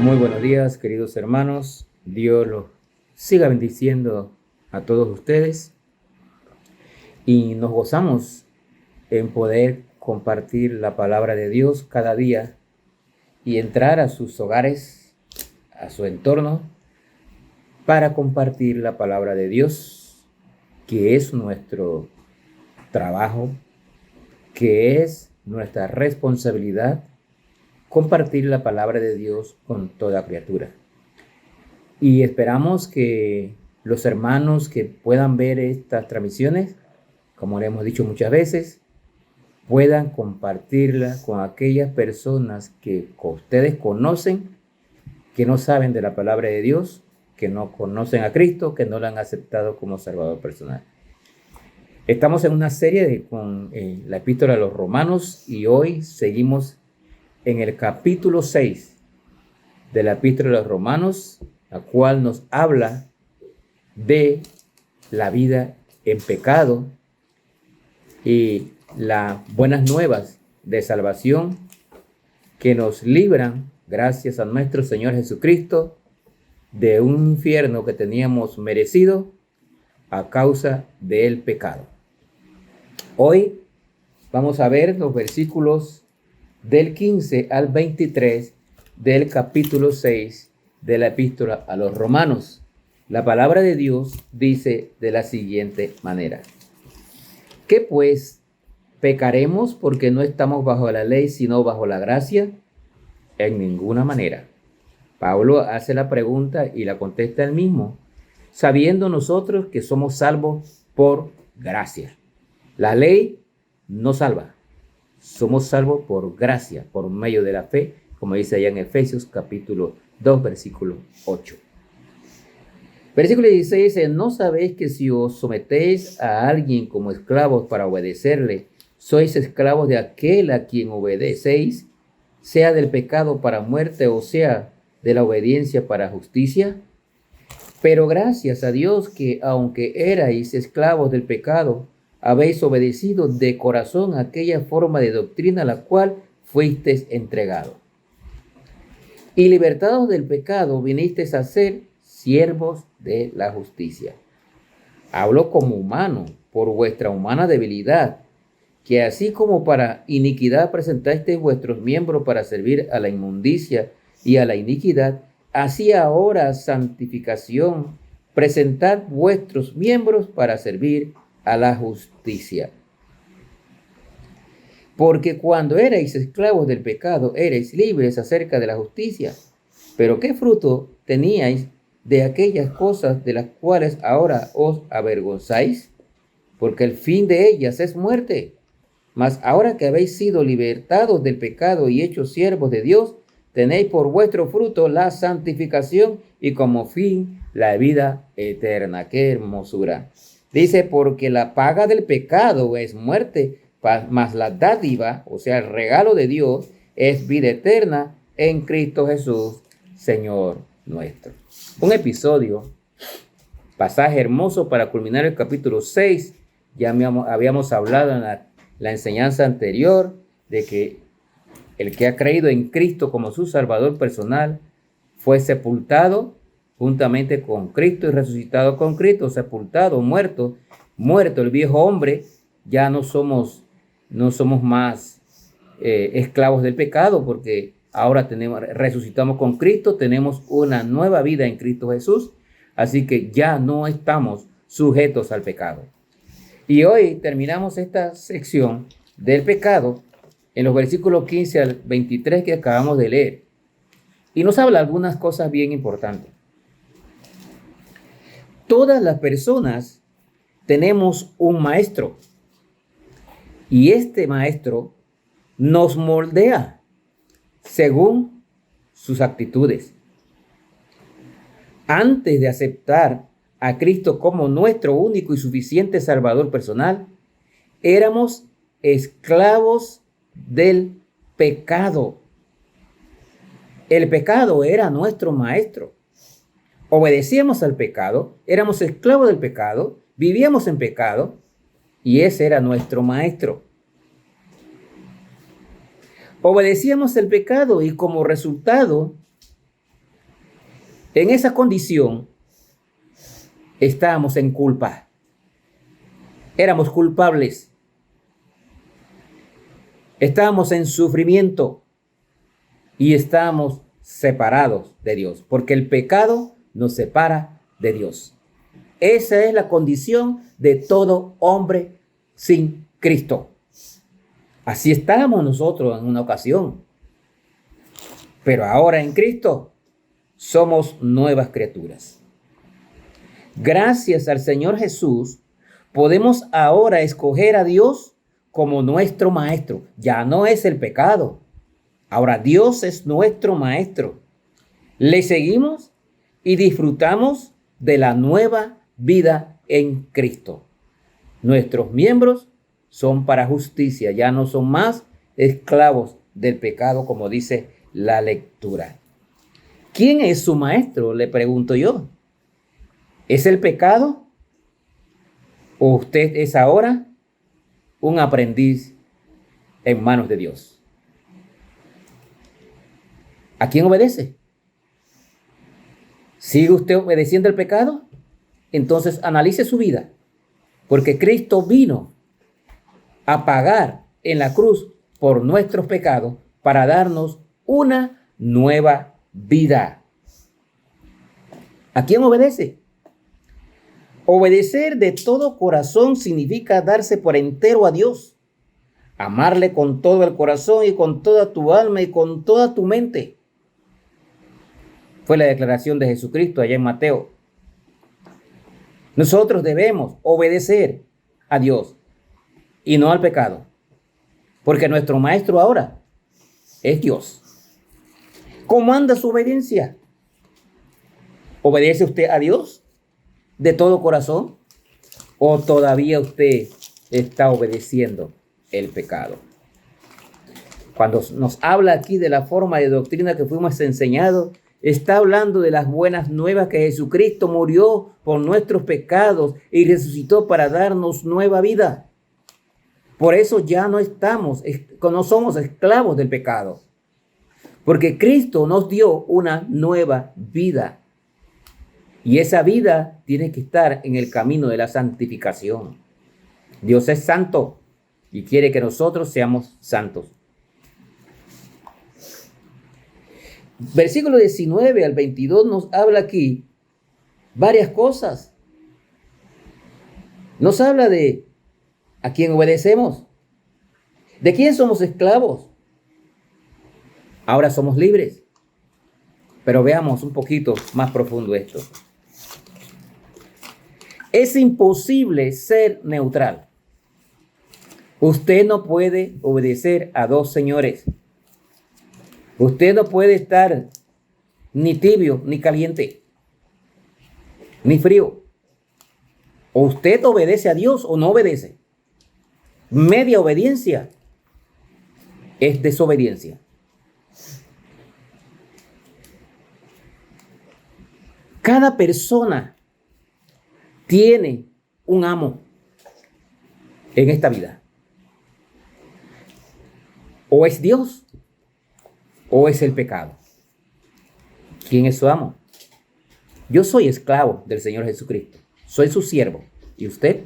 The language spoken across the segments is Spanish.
Muy buenos días, queridos hermanos. Dios los siga bendiciendo a todos ustedes y nos gozamos en poder compartir la palabra de Dios cada día y entrar a sus hogares, a su entorno, para compartir la palabra de Dios, que es nuestro trabajo, que es nuestra responsabilidad, compartir la palabra de Dios con toda criatura. Y esperamos que los hermanos que puedan ver estas transmisiones, como le hemos dicho muchas veces, puedan compartirla con aquellas personas que ustedes conocen, que no saben de la palabra de Dios, que no conocen a Cristo, que no lo han aceptado como Salvador personal. Estamos en una serie con la Epístola a los Romanos y hoy seguimos en el capítulo 6 de la Epístola a los Romanos, la cual nos habla de la vida en pecado y las buenas nuevas de salvación que nos libran, gracias a nuestro Señor Jesucristo, de un infierno que teníamos merecido a causa del pecado. Hoy vamos a ver los versículos del 15 al 23 del capítulo 6 de la Epístola a los Romanos. La palabra de Dios dice de la siguiente manera: ¿Qué pues? ¿Pecaremos porque no estamos bajo la ley, sino bajo la gracia? En ninguna manera. Pablo hace la pregunta y la contesta él mismo, sabiendo nosotros que somos salvos por gracia. La ley no salva. Somos salvos por gracia, por medio de la fe, como dice allá en Efesios capítulo 2, versículo 8. Versículo 16 dice, ¿no sabéis que si os sometéis a alguien como esclavos para obedecerle, sois esclavos de aquel a quien obedecéis, sea del pecado para muerte o sea de la obediencia para justicia? Pero gracias a Dios que, aunque erais esclavos del pecado, habéis obedecido de corazón aquella forma de doctrina a la cual fuisteis entregados. Y libertados del pecado, vinisteis a ser siervos de la justicia. Hablo como humano, por vuestra humana debilidad, que así como para iniquidad presentasteis vuestros miembros para servir a la inmundicia y a la iniquidad, así ahora santificación, presentad vuestros miembros para servir a la justicia. Porque cuando erais esclavos del pecado, erais libres acerca de la justicia. Pero ¿qué fruto teníais de aquellas cosas de las cuales ahora os avergonzáis? Porque el fin de ellas es muerte. Mas ahora que habéis sido libertados del pecado y hechos siervos de Dios, tenéis por vuestro fruto la santificación y como fin la vida eterna. ¡Qué hermosura! Dice, porque la paga del pecado es muerte, mas la dádiva, o sea, el regalo de Dios, es vida eterna en Cristo Jesús, Señor nuestro. Un episodio, pasaje hermoso para culminar el capítulo 6. Ya habíamos hablado en la enseñanza anterior de que el que ha creído en Cristo como su Salvador personal fue sepultado juntamente con Cristo y resucitado con Cristo, sepultado, muerto el viejo hombre. Ya no somos más esclavos del pecado, porque ahora resucitamos con Cristo, tenemos una nueva vida en Cristo Jesús, así que ya no estamos sujetos al pecado. Y hoy terminamos esta sección del pecado en los versículos 15 al 23 que acabamos de leer. Y nos habla algunas cosas bien importantes. Todas las personas tenemos un maestro. Y este maestro nos moldea según sus actitudes. Antes de aceptar a Cristo como nuestro único y suficiente Salvador personal, éramos esclavos del pecado. El pecado era nuestro maestro. Obedecíamos al pecado, éramos esclavos del pecado, vivíamos en pecado y ese era nuestro maestro. Obedecíamos el pecado y como resultado En esa condición estábamos en culpa. Éramos culpables. Estábamos en sufrimiento y estábamos separados de Dios, porque el pecado nos separa de Dios. Esa es la condición de todo hombre sin Cristo. Así estábamos nosotros en una ocasión. Pero ahora en Cristo somos nuevas criaturas. Gracias al Señor Jesús, podemos ahora escoger a Dios como nuestro maestro. Ya no es el pecado. Ahora Dios es nuestro maestro. Le seguimos y disfrutamos de la nueva vida en Cristo. Nuestros miembros son para justicia, ya no son más esclavos del pecado, como dice la lectura. ¿Quién es su maestro? Le pregunto yo. ¿Es el pecado? ¿O usted es ahora un aprendiz en manos de Dios? ¿A quién obedece? ¿Sigue usted obedeciendo el pecado? Entonces analice su vida, porque Cristo vino a pagar en la cruz por nuestros pecados para darnos una nueva vida. ¿A quién obedece? Obedecer de todo corazón significa darse por entero a Dios, amarle con todo el corazón y con toda tu alma y con toda tu mente. Fue la declaración de Jesucristo allá en Mateo. Nosotros debemos obedecer a Dios y no al pecado, porque nuestro maestro ahora es Dios. ¿Cómo anda su obediencia? ¿Obedece usted a Dios de todo corazón o todavía usted está obedeciendo el pecado? Cuando nos habla aquí de la forma de doctrina que fuimos enseñados, está hablando de las buenas nuevas que Jesucristo murió por nuestros pecados y resucitó para darnos nueva vida. Por eso ya no somos esclavos del pecado, porque Cristo nos dio una nueva vida. Y esa vida tiene que estar en el camino de la santificación. Dios es santo y quiere que nosotros seamos santos. Versículo 19 al 22 nos habla aquí varias cosas. Nos habla de a quién obedecemos, de quién somos esclavos. Ahora somos libres. Pero veamos un poquito más profundo esto. Es imposible ser neutral. Usted no puede obedecer a dos señores. Usted no puede estar ni tibio, ni caliente, ni frío. O usted obedece a Dios o no obedece. Media obediencia es desobediencia. Cada persona tiene un amo en esta vida. O es Dios o es el pecado. ¿Quién es su amo? Yo soy esclavo del Señor Jesucristo. Soy su siervo. ¿Y usted?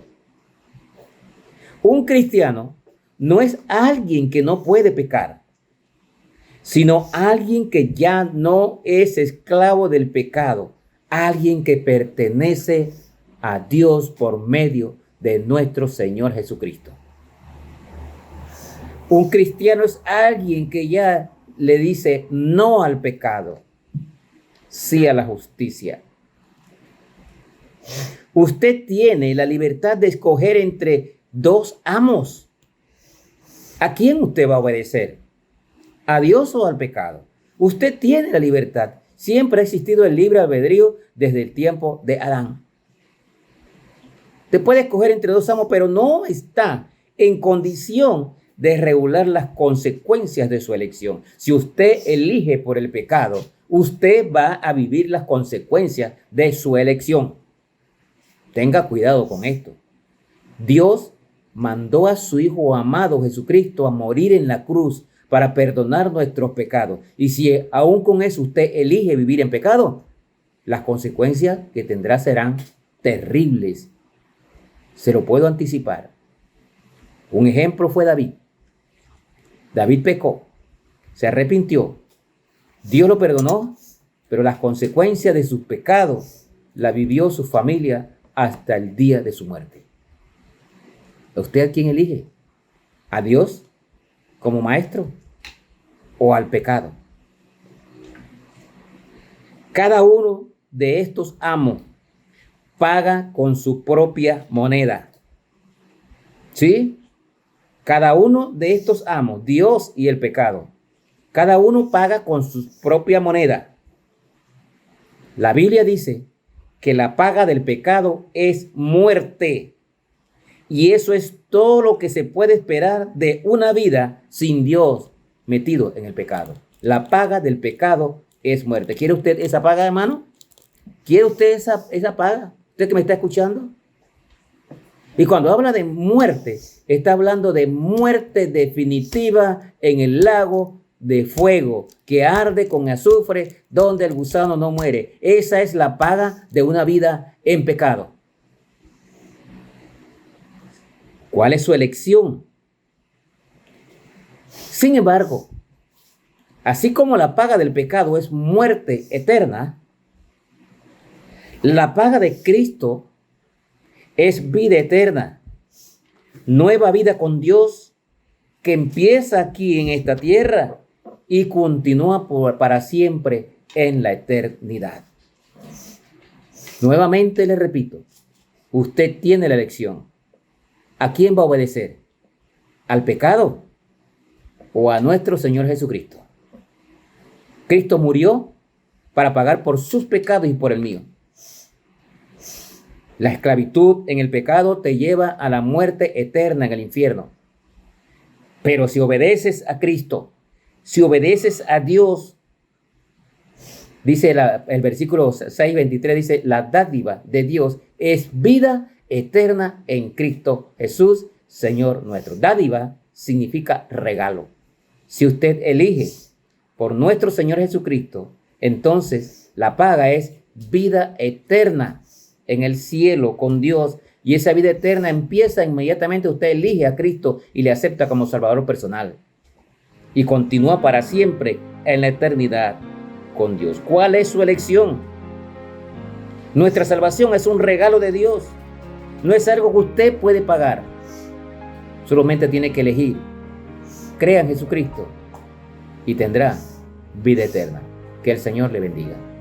Un cristiano no es alguien que no puede pecar, sino alguien que ya no es esclavo del pecado. Alguien que pertenece a Dios por medio de nuestro Señor Jesucristo. Un cristiano es alguien que ya le dice no al pecado, sí a la justicia. Usted tiene la libertad de escoger entre dos amos. ¿A quién usted va a obedecer? ¿A Dios o al pecado? Usted tiene la libertad. Siempre ha existido el libre albedrío desde el tiempo de Adán. Usted puede escoger entre dos amos, pero no está en condición de regular las consecuencias de su elección. Si usted elige por el pecado, usted va a vivir las consecuencias de su elección. Tenga cuidado con esto. Dios mandó a su Hijo amado Jesucristo a morir en la cruz para perdonar nuestros pecados. Y si aún con eso usted elige vivir en pecado, las consecuencias que tendrá serán terribles. Se lo puedo anticipar. Un ejemplo fue David. David pecó, se arrepintió, Dios lo perdonó, pero las consecuencias de sus pecados la vivió su familia hasta el día de su muerte. ¿Usted a quién elige? ¿A Dios como maestro o al pecado? Cada uno de estos amos paga con su propia moneda. ¿Sí? Cada uno de estos amos, Dios y el pecado, cada uno paga con su propia moneda. La Biblia dice que la paga del pecado es muerte. Y eso es todo lo que se puede esperar de una vida sin Dios metido en el pecado. La paga del pecado es muerte. ¿Quiere usted esa paga, hermano? ¿Quiere usted esa paga? ¿Usted que me está escuchando? Y cuando habla de muerte, está hablando de muerte definitiva en el lago de fuego que arde con azufre, donde el gusano no muere. Esa es la paga de una vida en pecado. ¿Cuál es su elección? Sin embargo, así como la paga del pecado es muerte eterna, la paga de Cristo es vida eterna, nueva vida con Dios que empieza aquí en esta tierra y continúa para siempre en la eternidad. Nuevamente le repito, usted tiene la elección. ¿A quién va a obedecer? ¿Al pecado o a nuestro Señor Jesucristo? Cristo murió para pagar por sus pecados y por el mío. La esclavitud en el pecado te lleva a la muerte eterna en el infierno. Pero si obedeces a Cristo, si obedeces a Dios, dice el versículo 6:23, dice, la dádiva de Dios es vida eterna en Cristo Jesús, Señor nuestro. Dádiva significa regalo. Si usted elige por nuestro Señor Jesucristo, entonces la paga es vida eterna en el cielo con Dios, y esa vida eterna empieza inmediatamente usted elige a Cristo y le acepta como Salvador personal y continúa para siempre en la eternidad con Dios. ¿Cuál es su elección? Nuestra salvación es un regalo de Dios, no es algo que usted puede pagar, solamente tiene que elegir. Crea en Jesucristo y tendrá vida eterna. Que el Señor le bendiga.